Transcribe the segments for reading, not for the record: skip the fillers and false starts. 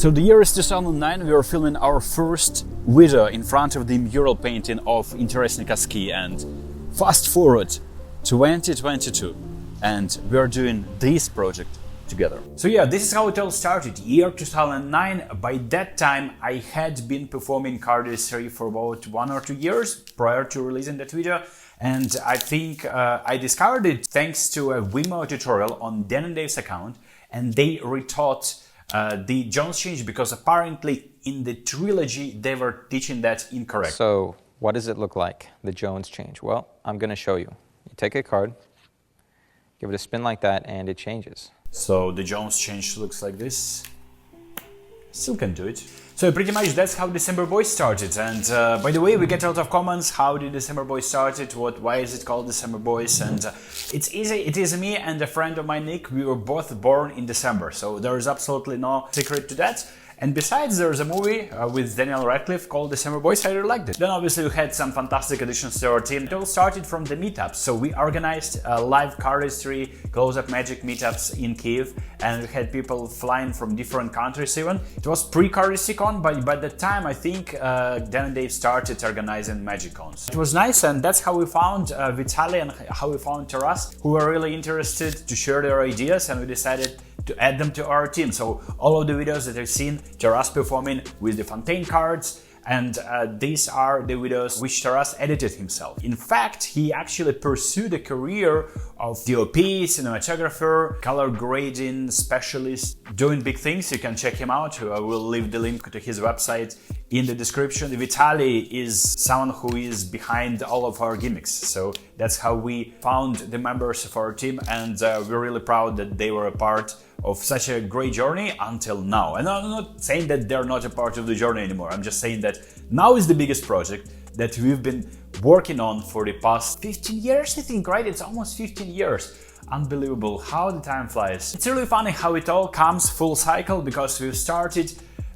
So the year is 2009, we are filming our first video in front of the mural painting of Interesnika ski, and fast forward 2022 and we are doing this project together. So yeah, this is how it all started, year 2009. By that time I had been performing cardistry for about 1 or 2 years prior to releasing that video, and I think I discovered it thanks to a Vimeo tutorial on Dan and Dave's account, and they retaught the Jones change because apparently in the trilogy they were teaching that incorrect. So what does it look like, the Jones change? Well, I'm going to show you. You take a card, give it a spin like that, and it changes. So the Jones change looks like this. Still can do it. So pretty much that's how December Boys started. And by the way, we get a lot of comments. How did December Boys started? Why is it called December Boys? And it's easy. It is me and a friend of mine, Nick. We were both born in December, so there is absolutely no secret to that. And besides, there's a movie with Daniel Radcliffe called December Boys. I really liked it. Then obviously we had some fantastic additions to our team. It all started from the meetups. So we organized live cardistry, close-up magic meetups in Kiev, and we had people flying from different countries even. It was pre-CardistryCon, but by the time I think Dan and Dave started organizing MagicCons. It was nice, and that's how we found Vitaly and how we found Taras, who were really interested to share their ideas, and we decided to add them to our team. So all of the videos that I've seen Taras performing with the Fontaine cards, and these are the videos which Taras edited himself. In fact, he actually pursued a career of DOP, cinematographer, color grading specialist, doing big things. You can check him out. I will leave the link to his website in the description. Vitaly is someone who is behind all of our gimmicks. So that's how we found the members of our team, and we're really proud that they were a part of such a great journey until now. And I'm not saying that they're not a part of the journey anymore. I'm just saying that now is the biggest project that we've been working on for the past 15 years, I think, right? It's almost 15 years. Unbelievable how the time flies. It's really funny how it all comes full cycle, because we've started,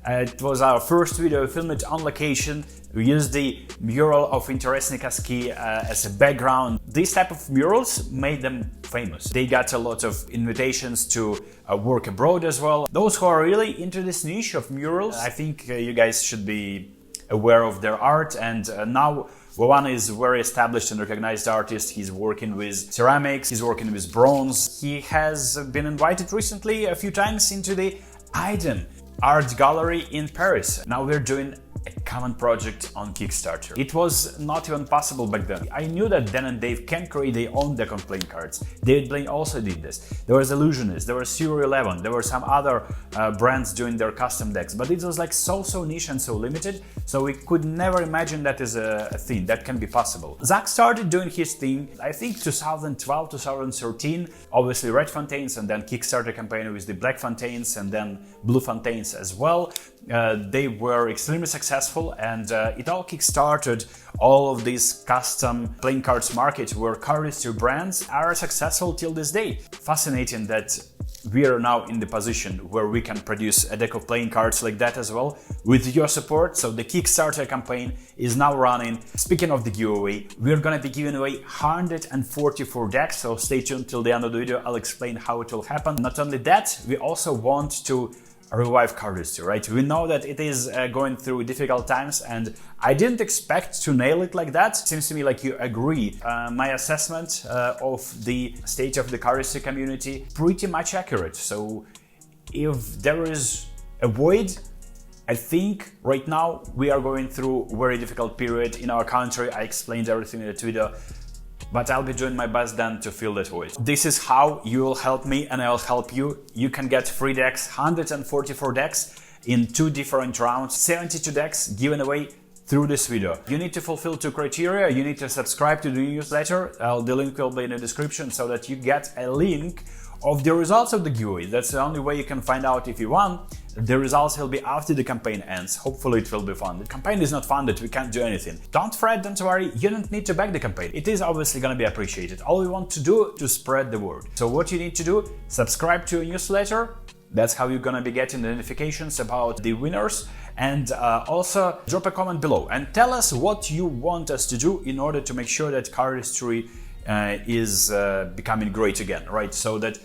it was our first video, we filmed it on location. We used the mural of Interesnika ski as a background. These type of murals made them famous. They got a lot of invitations to work abroad as well. Those who are really into this niche of murals, I think you guys should be aware of their art. And now Wowan is a very established and recognized artist. He's working with ceramics, he's working with bronze. He has been invited recently a few times into the Iden art gallery in Paris. Now we're doing a common project on Kickstarter. It was not even possible back then. I knew that Dan and Dave can create their own deck of playing cards. David Blaine also did this. There was Illusionist, there was Zero 11, there were some other brands doing their custom decks, but it was like so niche and so limited, so we could never imagine that as a thing that can be possible. Zach started doing his thing, I think 2012, 2013, obviously red Fontaines, and then Kickstarter campaign with the black Fontaines and then blue Fontaines as well. They were extremely successful, and it all kickstarted all of these custom playing cards market where cardistry brands are successful till this day. Fascinating that we are now in the position where we can produce a deck of playing cards like that as well with your support. So the Kickstarter campaign is now running. Speaking of the giveaway, we're gonna be giving away 144 decks, so stay tuned till the end of the video. I'll explain how it will happen. Not only that, we also want to revive cardistry, right? We know that it is going through difficult times, and I didn't expect to nail it like that. Seems to me like you agree. My assessment of the state of the cardistry community pretty much accurate. So if there is a void, I think right now we are going through a very difficult period in our country. I explained everything in that video, but I'll be doing my best then to fill that void. This is how you will help me and I'll help you. You can get free decks, 144 decks in 2 different rounds, 72 decks given away through this video. You need to fulfill 2 criteria. You need to subscribe to the newsletter. The link will be in the description so that you get a link of the results of the giveaway. That's the only way you can find out if you won. The results will be after the campaign ends. Hopefully it will be fun. The campaign is not funded, we can't do anything. Don't fret, don't worry, you don't need to back the campaign. It is obviously gonna be appreciated. All we want to do to spread the word. So what you need to do, subscribe to a newsletter. That's how you're gonna be getting the notifications about the winners. And also drop a comment below and tell us what you want us to do in order to make sure that cardistry is becoming great again, right? So that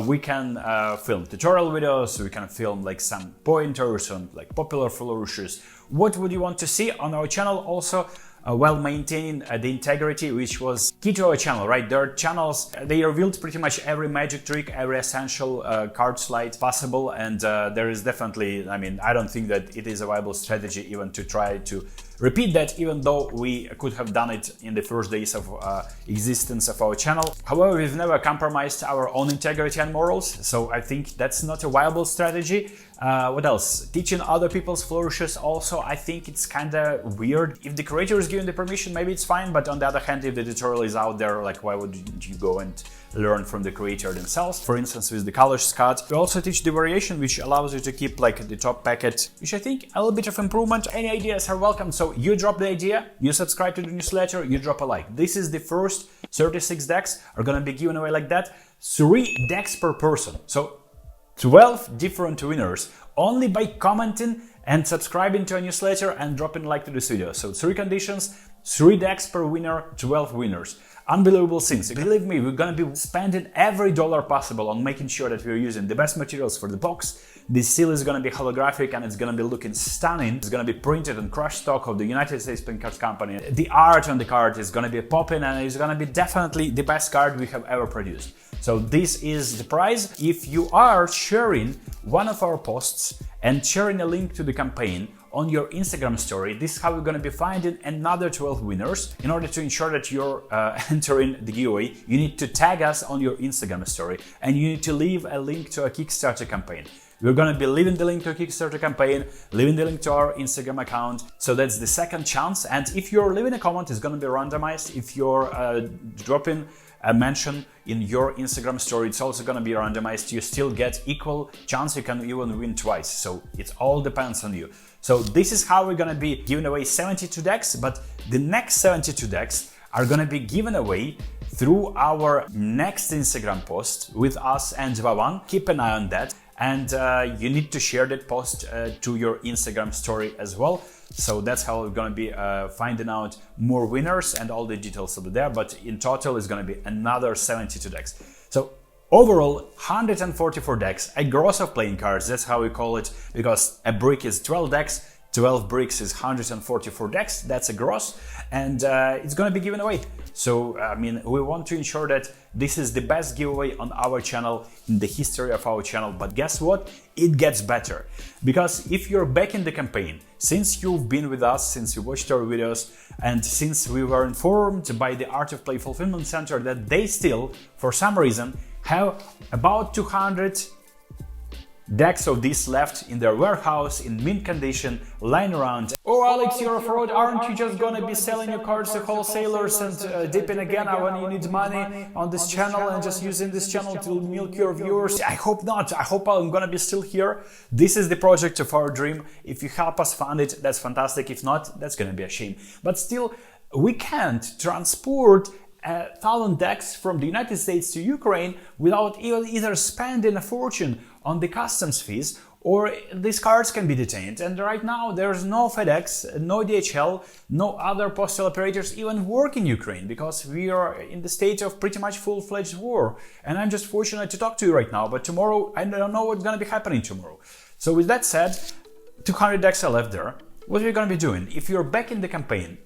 we can film tutorial videos, we can film like some pointers on like popular flourishes. What would you want to see on our channel also? While maintaining the integrity, which was key to our channel, right? Their channels, they revealed pretty much every magic trick, every essential card slide possible, and there is definitely, I mean, I don't think that it is a viable strategy even to try to repeat that, even though we could have done it in the first days of existence of our channel. However, we've never compromised our own integrity and morals, so I think that's not a viable strategy. What else? Teaching other people's flourishes also, I think it's kind of weird. If the creator is given the permission, maybe it's fine, but on the other hand, if the tutorial is out there, like why would you go and learn from the creator themselves? For instance, with the color Scott, we also teach the variation, which allows you to keep like the top packet, which I think a little bit of improvement. Any ideas are welcome. So you drop the idea, you subscribe to the newsletter, you drop a like. This is the first 36 decks are gonna be given away like that. 3 decks per person. So 12 different winners only by commenting and subscribing to a newsletter and dropping a like to this video. So 3 conditions, 3 decks per winner, 12 winners. Unbelievable things. Believe me, we're gonna be spending every dollar possible on making sure that we're using the best materials for the box. The seal is gonna be holographic and it's gonna be looking stunning. It's gonna be printed on crush stock of the United States Playing Cards Company. The art on the card is gonna be popping and it's gonna be definitely the best card we have ever produced. So this is the prize. If you are sharing one of our posts and sharing a link to the campaign on your Instagram story, this is how we're going to be finding another 12 winners. In order to ensure that you're entering the giveaway, you need to tag us on your Instagram story and you need to leave a link to a Kickstarter campaign. We're going to be leaving the link to a Kickstarter campaign, leaving the link to our Instagram account. So that's the second chance. And if you're leaving a comment, it's going to be randomized. If you're dropping a mention in your Instagram story, it's also going to be randomized. You still get equal chance. You can even win twice. So it all depends on you. So this is how we're going to be giving away 72 decks, but the next 72 decks are going to be given away through our next Instagram post with us and Vavan. Keep an eye on that. And you need to share that post to your Instagram story as well. So that's how we're going to be finding out more winners, and all the details will be there. But in total, it's going to be another 72 decks. So overall, 144 decks, a gross of playing cards. That's how we call it, because a brick is 12 decks. 12 bricks is 144 decks. That's a gross, and it's going to be given away. So, I mean, we want to ensure that this is the best giveaway on our channel in the history of our channel. But guess what? It gets better. Because if you're back in the campaign, since you've been with us, since you watched our videos, and since we were informed by the Art of Play Fulfillment Center that they still, for some reason, have about 200 decks of these left in their warehouse in mint condition, lying around. Oh, Alex, you're a fraud. Aren't you just gonna be selling your cards to wholesalers and dipping again when you need money on this channel and just using this channel to milk your viewers? I hope not. I hope I'm gonna be still here. This is the project of our dream. If you help us fund it, that's fantastic. If not, that's gonna be a shame. But still, we can't transport 1,000 decks from the United States to Ukraine without even either spending a fortune on the customs fees, or these cards can be detained. And right now there's no FedEx, no DHL, no other postal operators even work in Ukraine, because we are in the state of pretty much full-fledged war. And I'm just fortunate to talk to you right now, but tomorrow I don't know what's gonna be happening tomorrow. So with that said, 200 decks are left there. What are we gonna be doing? If you're back in the campaign,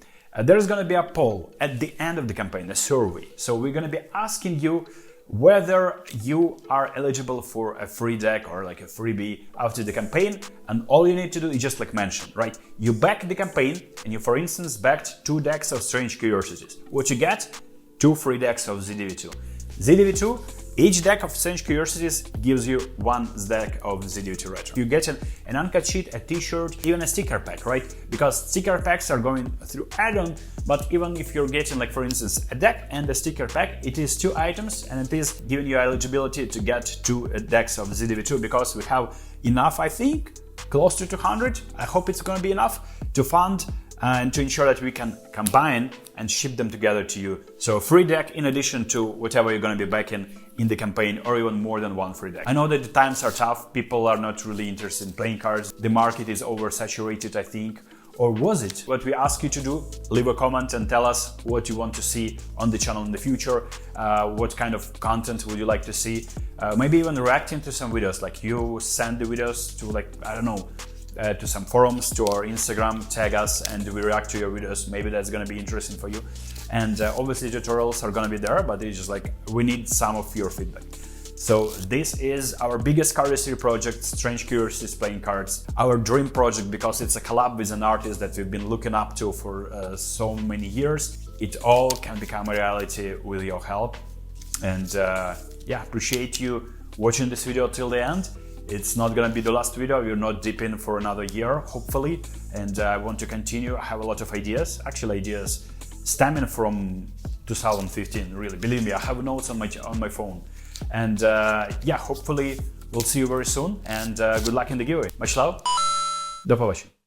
there's going to be a poll at the end of the campaign, a survey. So we're going to be asking you whether you are eligible for a free deck or like a freebie after the campaign. And all you need to do is just like mention, right? You back the campaign and you, for instance, backed 2 decks of Strange Curiosities. What you get? 2 free decks of ZDV2. ZDV2, each deck of Strange Curiosities gives you 1 deck of ZDV2 Retro. You get an uncut sheet, a t-shirt, even a sticker pack, right? Because sticker packs are going through add-on, but even if you're getting, like for instance, a deck and a sticker pack, it is 2 items and it is giving you eligibility to get 2 decks of ZDV2, because we have enough, I think, close to 200. I hope it's going to be enough to fund and to ensure that we can combine and ship them together to you. So a free deck in addition to whatever you're going to be backing in the campaign, or even more than 1 free deck. I know that the times are tough, people are not really interested in playing cards, the market is oversaturated, I think, or was it? What we ask you to do, leave a comment and tell us what you want to see on the channel in the future, what kind of content would you like to see, maybe even reacting to some videos, like you send the videos to, like, I don't know, to some forums, to our Instagram, tag us, and we react to your videos. Maybe that's gonna be interesting for you. And obviously tutorials are gonna be there, but it's just like, we need some of your feedback. So this is our biggest cardistry project, Strange Curiosities Playing Cards. Our dream project, because it's a collab with an artist that we've been looking up to for so many years. It all can become a reality with your help. And yeah, appreciate you watching this video till the end. It's not gonna be the last video, we're not deep in for another year, hopefully. And I want to continue. I have a lot of ideas, actually ideas stemming from 2015, really. Believe me, I have notes on my phone. And yeah, hopefully we'll see you very soon, and good luck in the giveaway. Much love. До побачення.